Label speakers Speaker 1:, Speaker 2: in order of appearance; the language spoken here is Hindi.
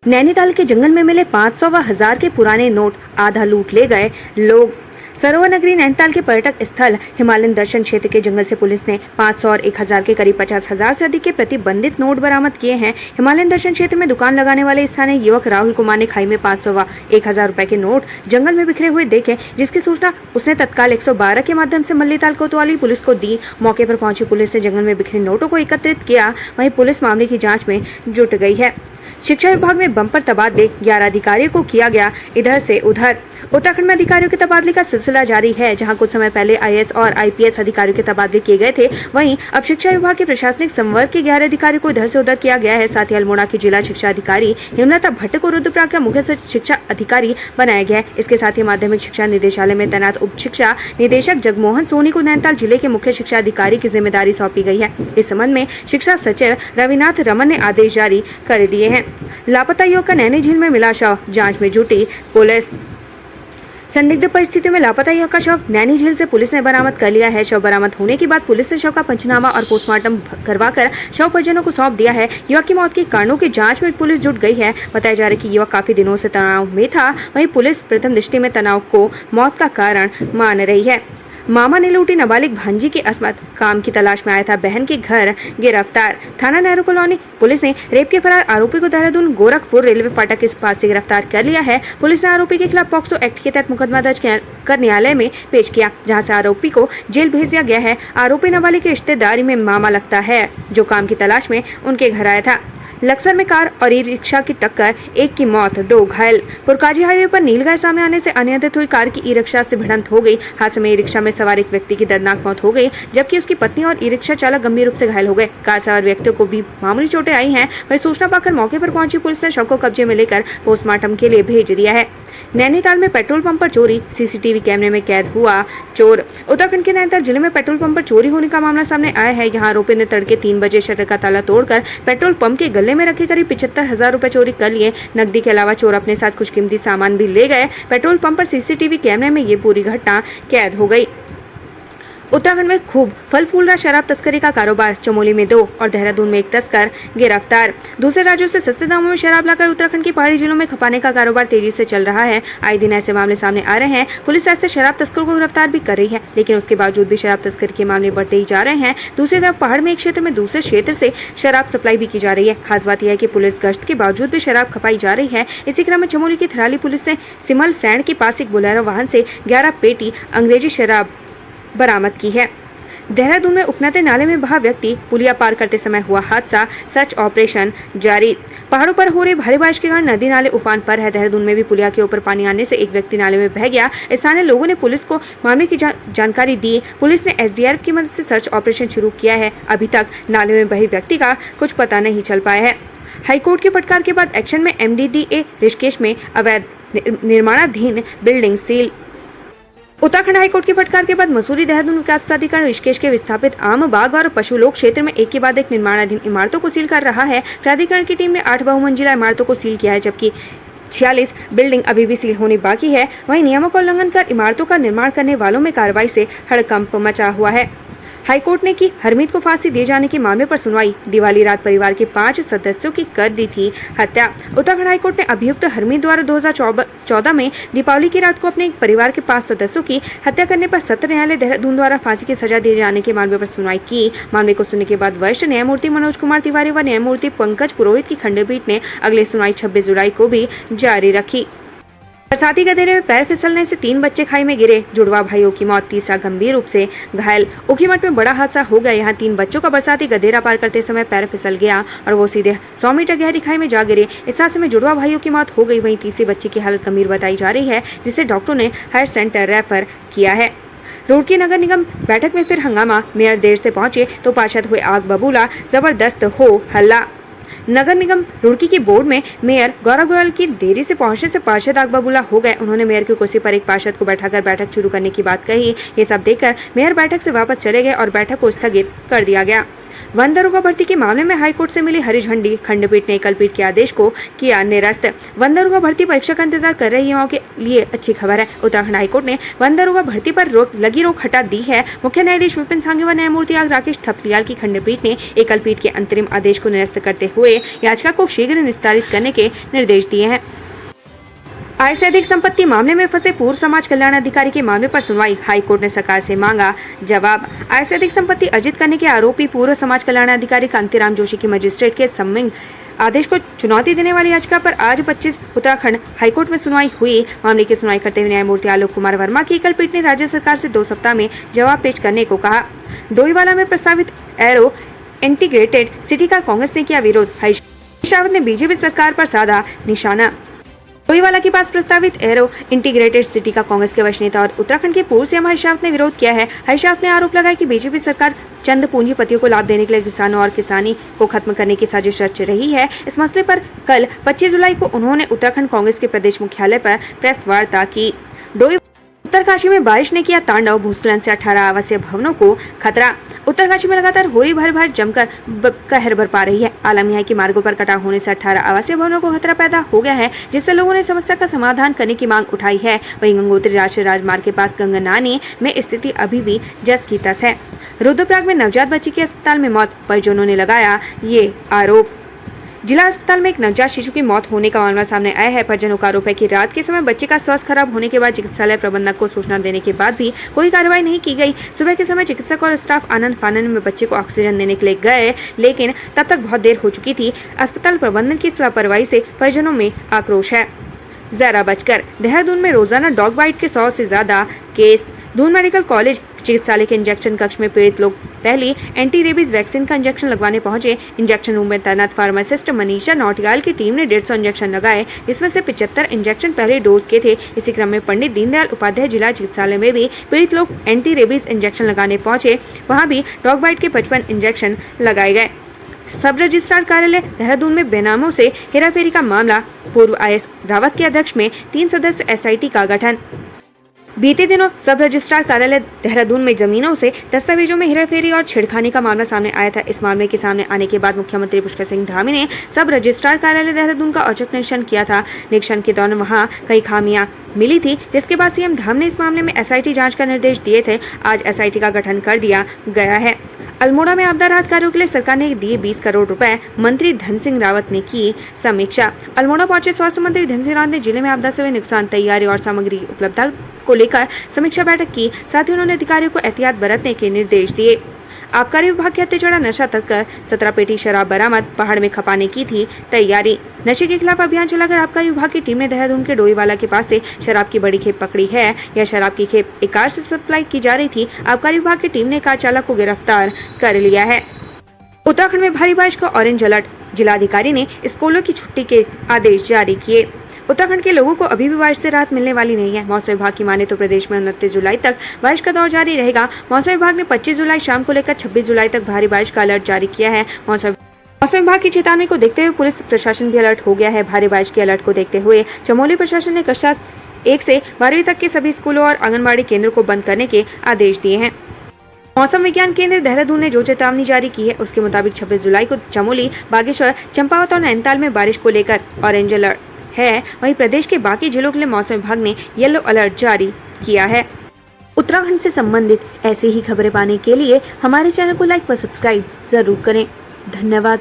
Speaker 1: नैनीताल के जंगल में मिले 500 व 1000 के पुराने नोट, आधा लूट ले गए लोग। सरोवर नगरी नैनीताल के पर्यटक स्थल हिमालयन दर्शन क्षेत्र के जंगल से पुलिस ने 500 और 1000 के करीब 50,000 से अधिक के प्रतिबंधित नोट बरामद किए हैं। हिमालयन दर्शन क्षेत्र में दुकान लगाने वाले स्थानीय युवक राहुल कुमार ने खाई में 500 व 1000 रुपए के नोट जंगल में बिखरे हुए देखे, जिसकी सूचना उसने तत्काल 112 के माध्यम से मल्लीताल कोतवाली पुलिस को दी। मौके पर पहुंची पुलिस ने जंगल में बिखरे नोटों को एकत्रित किया। वहीं पुलिस मामले की जाँच में जुट गई है। शिक्षा विभाग में बम्पर तबादले, 11 अधिकारियों को किया गया इधर से उधर। उत्तराखंड में अधिकारियों के तबादले का सिलसिला जारी है। जहां कुछ समय पहले आईएएस और आईपीएस अधिकारियों के तबादले किए गए थे, वहीं अब शिक्षा विभाग के प्रशासनिक संवर्ग के 11 अधिकारियों को इधर से उधर किया गया है। साथ ही अल्मोड़ा की जिला शिक्षा अधिकारी हेमलता भट्ट को रुद्रप्रयाग का मुख्य शिक्षा अधिकारी बनाया गया है। इसके साथ ही माध्यमिक शिक्षा निदेशालय में तैनात उप शिक्षा निदेशक जगमोहन सोनी को नैनीताल जिले के मुख्य शिक्षा अधिकारी की जिम्मेदारी सौंपी गई है। इस संबंध में शिक्षा सचिव रविनाथ रमन ने आदेश जारी कर दिए हैं। लापता युवक का नैनी झील में मिला शव, जांच में जुटी पुलिस। संदिग्ध परिस्थितियों में लापता युवक का शव नैनी झील से पुलिस ने बरामद कर लिया है। शव बरामद होने के बाद पुलिस ने शव का पंचनामा और पोस्टमार्टम करवाकर शव परिजनों को सौंप दिया है। युवक की मौत के कारणों की जांच में पुलिस जुट गई है। बताया जा रहा है कि युवक काफी दिनों से तनाव में था। वहीं पुलिस प्रथम दृष्टि में तनाव को मौत का कारण मान रही है। मामा ने लूटी नाबालिग भांजी की असमत, काम की तलाश में आया था बहन के घर गिरफ्तार। थाना नेहरू कॉलोनी पुलिस ने रेप के फरार आरोपी को देहरादून गोरखपुर रेलवे फाटक के पास से गिरफ्तार कर लिया है। पुलिस ने आरोपी के खिलाफ पॉक्सो एक्ट के तहत मुकदमा दर्ज कर न्यायालय में पेश किया, जहां से आरोपी को जेल भेज दिया गया है। आरोपी नाबालिग की रिश्तेदारी में मामा लगता है, जो काम की तलाश में उनके घर आया था। लक्सर में कार और ई रिक्शा की टक्कर, एक की मौत, 2 घायल। पुरकाजी हाईवे पर नीलगाय सामने आने से अनियंत्रित हुई कार की ई रिक्शा से भिड़ंत हो गई। हादसे में ई रिक्शा में सवार एक व्यक्ति की दर्दनाक मौत हो गई, जबकि उसकी पत्नी और ई रिक्शा चालक गंभीर रूप से घायल हो गए। कार सवार व्यक्तियों को भी मामूली चोटें आई हैं। वहीं सूचना पाकर मौके पर पहुंची पुलिस ने शव को कब्जे में लेकर पोस्टमार्टम के लिए भेज दिया है। नैनीताल में पेट्रोल पंप पर चोरी, सीसीटीवी कैमरे में कैद हुआ चोर। उत्तराखंड के नैनीताल जिले में पेट्रोल पंप पर चोरी होने का मामला सामने आया है। यहाँ आरोपी ने तड़के 3 बजे शटर का ताला तोड़कर पेट्रोल पंप के गले में रखे करीब 75,000 रुपए चोरी कर लिए। नकदी के अलावा चोर अपने साथ कुछ कीमती सामान भी ले गए। पेट्रोल पंप पर सीसीटीवी कैमरे में ये पूरी घटना कैद हो गई। उत्तराखंड में खूब फल फूल रहा शराब तस्करी का कारोबार, चमोली में 2 और देहरादून में 1 तस्कर गिरफ्तार। दूसरे राज्यों से सस्ते दामों में शराब लाकर उत्तराखंड की पहाड़ी जिलों में खपाने का कारोबार तेजी से चल रहा है। आए दिन ऐसे मामले सामने आ रहे हैं। पुलिस ऐसे शराब तस्करों को गिरफ्तार भी कर रही है, लेकिन उसके बावजूद भी शराब तस्करी के मामले बढ़ते ही जा रहे हैं। दूसरी तरफ पहाड़ में एक क्षेत्र में दूसरे क्षेत्र से शराब सप्लाई भी की जा रही है। खास बात यह है कि पुलिस गश्त के बावजूद भी शराब खपाई जा रही है। इसी क्रम में चमोली की थराली पुलिस ने सिमल सैंड के पास एक बोलेरो वाहन से 11 पेटी अंग्रेजी शराब बरामद की है। देहरादून में उफनते नाले में बहा व्यक्ति, पुलिया पार करते समय हुआ हादसा, सर्च ऑपरेशन जारी। पहाड़ों पर हो रही भारी बारिश के कारण नदी नाले उफान पर है। देहरादून में भी पुलिया के ऊपर पानी आने से एक व्यक्ति नाले में बह गया। स्थानीय लोगों ने पुलिस को मामले की जानकारी दी। पुलिस ने एसडीआरएफ की मदद से सर्च ऑपरेशन शुरू किया है। अभी तक नाले में बहे व्यक्ति का कुछ पता नहीं चल पाया है। हाईकोर्ट के फटकार के बाद एक्शन में MDDA ऋषिकेश में अवैध निर्माणाधीन बिल्डिंग सील। उत्तराखंड हाईकोर्ट की फटकार के बाद मसूरी देहरादून विकास प्राधिकरण ऋषिकेश के विस्थापित आम बाग और पशुलोक क्षेत्र में एक के बाद एक निर्माणाधीन इमारतों को सील कर रहा है। प्राधिकरण की टीम ने 8 बहुमंजिला इमारतों को सील किया है, जबकि 46 बिल्डिंग अभी भी सील होनी बाकी है। वहीं नियमों का उल्लंघन कर इमारतों का निर्माण करने वालों में कार्रवाई से हड़कंप मचा हुआ है। हाईकोर्ट ने की हरमीत को फांसी दिए जाने के मामले पर सुनवाई। दिवाली रात परिवार के 5 सदस्यों की कर दी थी हत्या। उत्तराखंड हाईकोर्ट ने अभियुक्त हरमीत द्वारा 2014 में दीपावली की रात को अपने परिवार के 5 सदस्यों की हत्या करने पर सत्र न्यायालय देहरादून द्वारा फांसी की सजा दिए जाने के मामले पर सुनवाई की। मामले को सुनने के बाद वरिष्ठ न्यायमूर्ति मनोज कुमार तिवारी व न्यायमूर्ति पंकज पुरोहित की खंडपीठ ने अगली सुनवाई 26 जुलाई को भी जारी रखी। बरसाती गधेरे में पैर फिसलने से 3 बच्चे खाई में गिरे, जुड़वा भाइयों की मौत, तीसरा गंभीर रूप से घायल। ऊखीमठ में बड़ा हादसा हो गया। यहाँ 3 बच्चों का बरसाती गधेरा पार करते समय पैर फिसल गया और वो सीधे 100 मीटर गहरी खाई में जा गिरे। इस हादसे में जुड़वा भाइयों की मौत हो गई। वहीं तीसरे बच्चे की हालत गंभीर बताई जा रही है, जिसे डॉक्टरों ने हायर सेंटर रेफर किया है। रुड़की नगर निगम बैठक में फिर हंगामा, मेयर देर से पहुंचे तो पार्षद हुए आग बबूला, जबरदस्त हो हल्ला। नगर निगम रुड़की की बोर्ड में मेयर गौरव गोयल की देरी से पहुंचने से पार्षद आग बबूला हो गए। उन्होंने मेयर की कुर्सी पर एक पार्षद को बैठाकर बैठक शुरू करने की बात कही। ये सब देखकर मेयर बैठक से वापस चले गए और बैठक को स्थगित कर दिया गया। वन दरोगा भर्ती के मामले में हाईकोर्ट से मिली हरी झंडी, खंडपीठ ने एकलपीठ के आदेश को किया निरस्त। वन दरोगा भर्ती परीक्षा का इंतजार कर रहे युवाओं के लिए अच्छी खबर है। उत्तराखंड हाईकोर्ट ने वन दरोगा भर्ती पर लगी रोक हटा दी है। मुख्य न्यायाधीश विपिन सांघी व न्यायमूर्ति आग राकेश थपलियाल की खंडपीठ ने एकलपीठ के अंतरिम आदेश को निरस्त करते हुए याचिका को शीघ्र निस्तारित करने के निर्देश दिए हैं। आय से अधिक संपत्ति मामले में फंसे पूर्व समाज कल्याण अधिकारी के मामले पर सुनवाई, हाईकोर्ट ने सरकार से मांगा जवाब। आय से अधिक संपत्ति अर्जित करने के आरोपी पूर्व समाज कल्याण अधिकारी कांतिराम जोशी की मजिस्ट्रेट के सम्मिंग आदेश को चुनौती देने वाली याचिका पर आज 25 उत्तराखंड हाईकोर्ट में सुनवाई हुई। मामले की सुनवाई करते हुए न्यायमूर्ति आलोक कुमार वर्मा की एकलपीठ ने राज्य सरकार से 2 सप्ताह में जवाब पेश करने को कहा। डोईवाला में प्रस्तावित एरो इंटीग्रेटेड सिटी का कांग्रेस ने किया विरोध, हरीश रावत ने बीजेपी सरकार पर साधा निशाना। डोईवाला के पास प्रस्तावित एरो इंटीग्रेटेड सिटी का कांग्रेस के वरिष्ठ नेता और उत्तराखंड के पूर्व सीएम हरीश रावत ने विरोध किया है। हरीश रावत ने आरोप लगाया कि बीजेपी सरकार चंद पूंजीपतियों को लाभ देने के लिए किसानों और किसानी को खत्म करने की साजिश रच रही है। इस मसले पर कल 25 जुलाई को उन्होंने उत्तराखंड कांग्रेस के प्रदेश मुख्यालय पर प्रेस वार्ता की। उत्तरकाशी में बारिश ने किया तांडव, भूस्खलन से 18 आवासीय भवनों को खतरा। उत्तरकाशी में लगातार हो रही भर जमकर कहर बरपा रही है। आलम यह है कि मार्गों पर कटाव होने से 18 आवासीय भवनों को खतरा पैदा हो गया है, जिससे लोगों ने समस्या का समाधान करने की मांग उठाई है। वहीं गंगोत्री राष्ट्रीय राजमार्ग के पास गंगनानी में स्थिति अभी भी जस की तस है। रुद्रप्रयाग में नवजात बच्ची की अस्पताल में मौत, परिजनों ने लगाया ये आरोप। जिला अस्पताल में एक नवजात शिशु की मौत होने का मामला सामने आया है। परिजनों का आरोप है कि रात के समय बच्चे का स्वास्थ्य खराब होने के बाद चिकित्सालय प्रबंधक को सूचना देने के बाद भी कोई कार्रवाई नहीं की गई। सुबह के समय चिकित्सक और स्टाफ आनंद फानन में बच्चे को ऑक्सीजन देने के लिए गए, लेकिन तब तक बहुत देर हो चुकी थी। अस्पताल प्रबंधन की लापरवाही से परिजनों में आक्रोश है। जरा बचकर, देहरादून में रोजाना डॉग बाइट के 100 से ज्यादा केस। दून मेडिकल कॉलेज चिकित्सालय के इंजेक्शन कक्ष में पीड़ित लोग पहली एंटी रेबीज वैक्सीन का इंजेक्शन लगवाने पहुंचे। इंजेक्शन रूम में तैनात फार्मासिस्ट मनीषा नौटियाल की टीम ने 150 इंजेक्शन लगाए, जिसमें से 75 इंजेक्शन पहले डोज के थे। इसी क्रम में पंडित दीनदयाल उपाध्याय जिला चिकित्सालय में भी पीड़ित लोग एंटी रेबीज इंजेक्शन लगाने पहुंचे। वहां भी डॉग बाइट के 55 इंजेक्शन लगाए गए। सब रजिस्ट्रार कार्यालय देहरादून में बेनामों से हेराफेरी का मामला, पूर्व IAS रावत के अध्यक्ष में 3 सदस्य SIT का गठन। बीते दिनों सब रजिस्ट्रार कार्यालय देहरादून में जमीनों से दस्तावेजों में हेराफेरी और छेड़खानी का मामला सामने आया था। इस मामले के सामने आने के बाद मुख्यमंत्री पुष्कर सिंह धामी ने सब रजिस्ट्रार कार्यालय देहरादून का औचक निरीक्षण किया था। निरीक्षण के दौरान वहां कई खामियां मिली थी, जिसके बाद सीएम धाम ने इस मामले में SIT जांच का निर्देश दिए थे। आज SIT का गठन कर दिया गया है। अल्मोड़ा में आपदा राहत कार्यों के लिए सरकार ने दिए 20 करोड़ रुपए, मंत्री धन सिंह रावत ने की समीक्षा। अल्मोड़ा पहुंचे स्वास्थ्य मंत्री धन सिंह रावत ने जिले में आपदा से हुए नुकसान, तैयारी और सामग्री उपलब्धता को लेकर समीक्षा बैठक की। साथ ही उन्होंने अधिकारियों को एहतियात बरतने के निर्देश दिए। आबकारी विभाग के हत्या चढ़ा नशा तस्कर, 17 पेटी शराब बरामद, पहाड़ में खपाने की थी तैयारी। नशे के खिलाफ अभियान चलाकर आबकारी विभाग की टीम ने देहरादून के डोईवाला के पास से शराब की बड़ी खेप पकड़ी है। यह शराब की खेप एक कार से सप्लाई की जा रही थी। आबकारी विभाग की टीम ने कार चालक को गिरफ्तार कर लिया है। उत्तराखंड में भारी बारिश का ऑरेंज अलर्ट, जिलाधिकारी ने स्कूलों की छुट्टी के आदेश जारी किए। उत्तराखंड के लोगों को अभी भी बारिश से राहत मिलने वाली नहीं है। मौसम विभाग की माने तो प्रदेश में 29 जुलाई तक बारिश का दौर जारी रहेगा। मौसम विभाग ने 25 जुलाई शाम को लेकर 26 जुलाई तक भारी बारिश का अलर्ट जारी किया है। मौसम विभाग की चेतावनी को देखते हुए पुलिस प्रशासन भी अलर्ट हो गया है। भारी बारिश के अलर्ट को देखते हुए चमोली प्रशासन ने कक्षा 1 से 12वीं तक के सभी स्कूलों और आंगनबाड़ी केंद्रों को बंद करने के आदेश दिए हैं। मौसम विज्ञान केंद्र देहरादून ने जो चेतावनी जारी की है, उसके मुताबिक 26 जुलाई को चमोली, बागेश्वर, चंपावत और नैनीताल में बारिश को लेकर ऑरेंज अलर्ट है। वहीं प्रदेश के बाकी जिलों के लिए मौसम विभाग ने येलो अलर्ट जारी किया है। उत्तराखंड से संबंधित ऐसी ही खबरें पाने के लिए हमारे चैनल को लाइक व सब्सक्राइब जरूर करें। धन्यवाद।